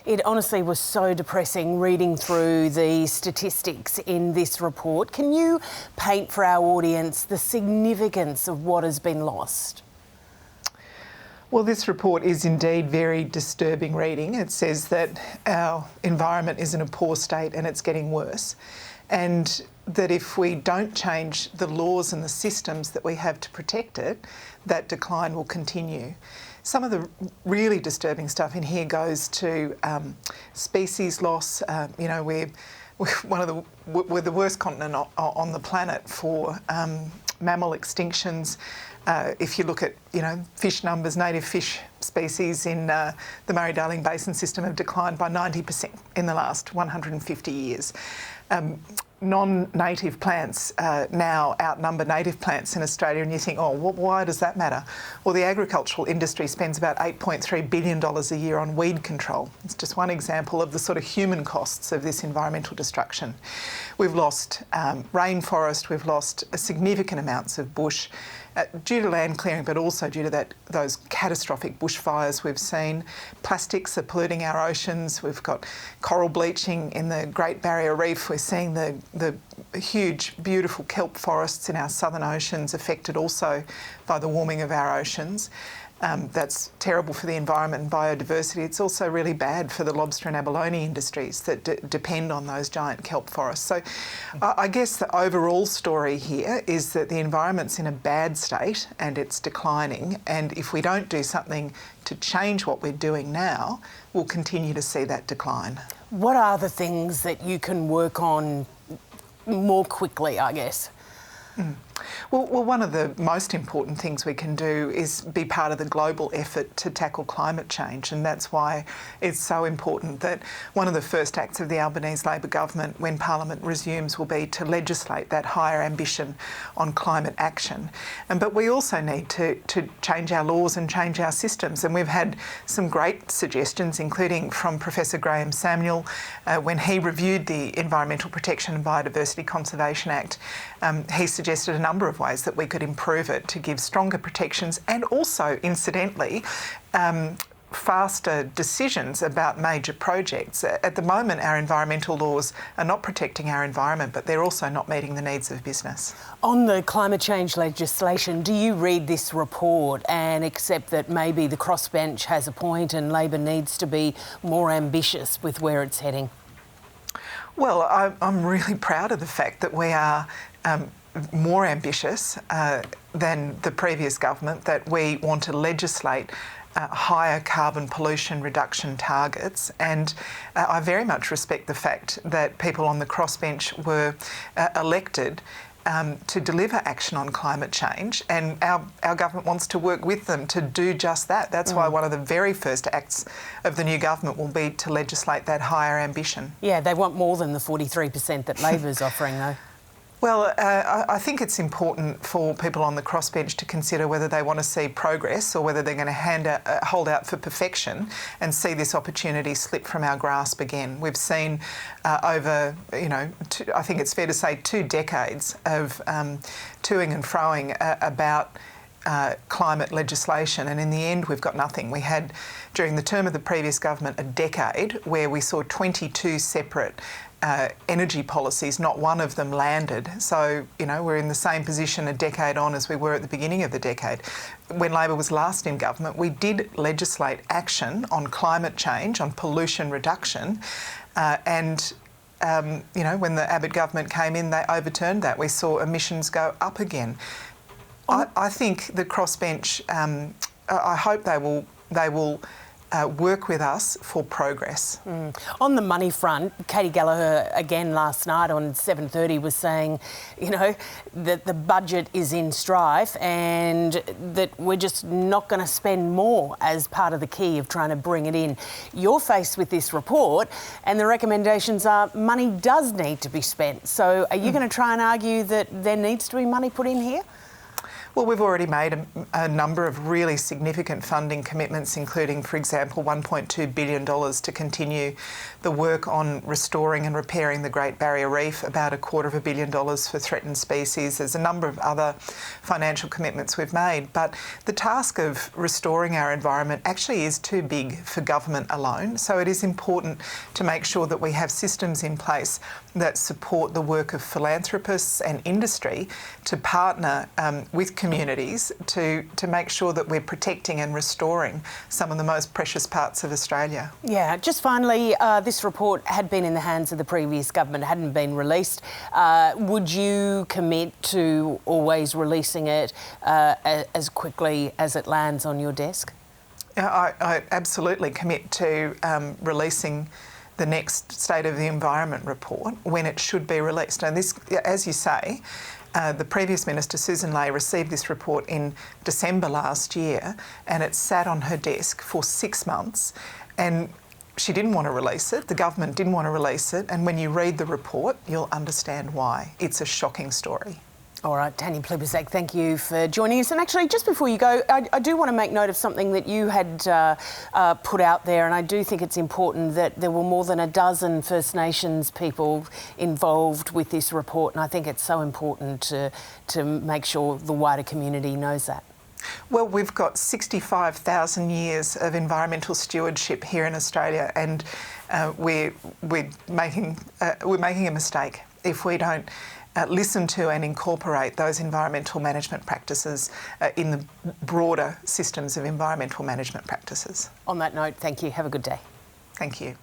It honestly was so depressing reading through the statistics in this report. Can you paint for our audience the significance of what has been lost? Well, this report is indeed very disturbing reading. It says that our environment is in a poor state and it's getting worse, and that if we don't change the laws and the systems that we have to protect it, that decline will continue. Some of the really disturbing stuff in here goes to species loss. We're the worst continent on the planet for mammal extinctions. If you look at, fish numbers, native fish species in the Murray-Darling Basin system have declined by 90% in the last 150 years. Non-native plants now outnumber native plants in Australia, and you think, why does that matter? Well, the agricultural industry spends about $8.3 billion a year on weed control. It's just one example of the sort of human costs of this environmental destruction. We've lost rainforest, we've lost significant amounts of bush due to land clearing, but also due to those catastrophic bushfires we've seen. Plastics are polluting our oceans. We've got coral bleaching in the Great Barrier Reef. We're seeing the huge, beautiful kelp forests in our southern oceans affected also by the warming of our oceans. That's terrible for the environment and biodiversity. It's also really bad for the lobster and abalone industries that depend on those giant kelp forests. So I guess the overall story here is that the environment's in a bad state and it's declining, and if we don't do something to change what we're doing now, we'll continue to see that decline. What are the things that you can work on more quickly, I guess? Well, one of the most important things we can do is be part of the global effort to tackle climate change, and that's why it's so important that one of the first acts of the Albanese Labor government when Parliament resumes will be to legislate that higher ambition on climate action. But we also need to change our laws and change our systems, and we've had some great suggestions, including from Professor Graham Samuel when he reviewed the Environmental Protection and Biodiversity Conservation Act. He suggested a number of ways that we could improve it to give stronger protections and also, incidentally, faster decisions about major projects. At the moment, our environmental laws are not protecting our environment, but they're also not meeting the needs of business. On the climate change legislation, do you read this report and accept that maybe the crossbench has a point and Labor needs to be more ambitious with where it's heading? Well, I'm really proud of the fact that we are more ambitious than the previous government, that we want to legislate higher carbon pollution reduction targets, and I very much respect the fact that people on the crossbench were elected to deliver action on climate change, and our government wants to work with them to do just that. That's why one of the very first acts of the new government will be to legislate that higher ambition. Yeah, they want more than the 43% that Labor's offering, though. Well, I think it's important for people on the crossbench to consider whether they want to see progress or whether they're going to hold out for perfection and see this opportunity slip from our grasp again. We've seen over, I think it's fair to say 2 decades of toing and froing about climate legislation, and in the end we've got nothing. We had, during the term of the previous government, a decade where we saw 22 separate energy policies, not one of them landed. So, we're in the same position a decade on as we were at the beginning of the decade. When Labor was last in government, we did legislate action on climate change, on pollution reduction, and when the Abbott government came in, they overturned that. We saw emissions go up again. I think the crossbench, I hope they will work with us for progress. On the money front, Katie Gallagher again last night on 7:30 was saying, that the budget is in strife and that we're just not going to spend more as part of the key of trying to bring it in. You're faced with this report and the recommendations are money does need to be spent. So are you going to try and argue that there needs to be money put in here? Well, we've already made a number of really significant funding commitments, including, for example, $1.2 billion to continue the work on restoring and repairing the Great Barrier Reef, about $250 million for threatened species. There's a number of other financial commitments we've made, but the task of restoring our environment actually is too big for government alone. So it is important to make sure that we have systems in place that support the work of philanthropists and industry to partner with communities to make sure that we're protecting and restoring some of the most precious parts of Australia. Yeah, just finally, this report had been in the hands of the previous government, hadn't been released. Would you commit to always releasing it as quickly as it lands on your desk? I absolutely commit to releasing the next State of the Environment report when it should be released. And this, as you say, the previous Minister, Susan Ley, received this report in December last year, and it sat on her desk for 6 months, and she didn't want to release it. The government didn't want to release it, and when you read the report, you'll understand why. It's a shocking story. All right, Tanya Plibersek, thank you for joining us. And actually, just before you go, I do want to make note of something that you had put out there, and I do think it's important that there were more than a dozen First Nations people involved with this report, and I think it's so important to make sure the wider community knows that. Well, we've got 65,000 years of environmental stewardship here in Australia, and we're making a mistake if we don't listen to and incorporate those environmental management practices in the broader systems of environmental management practices. On that note, thank you. Have a good day. Thank you.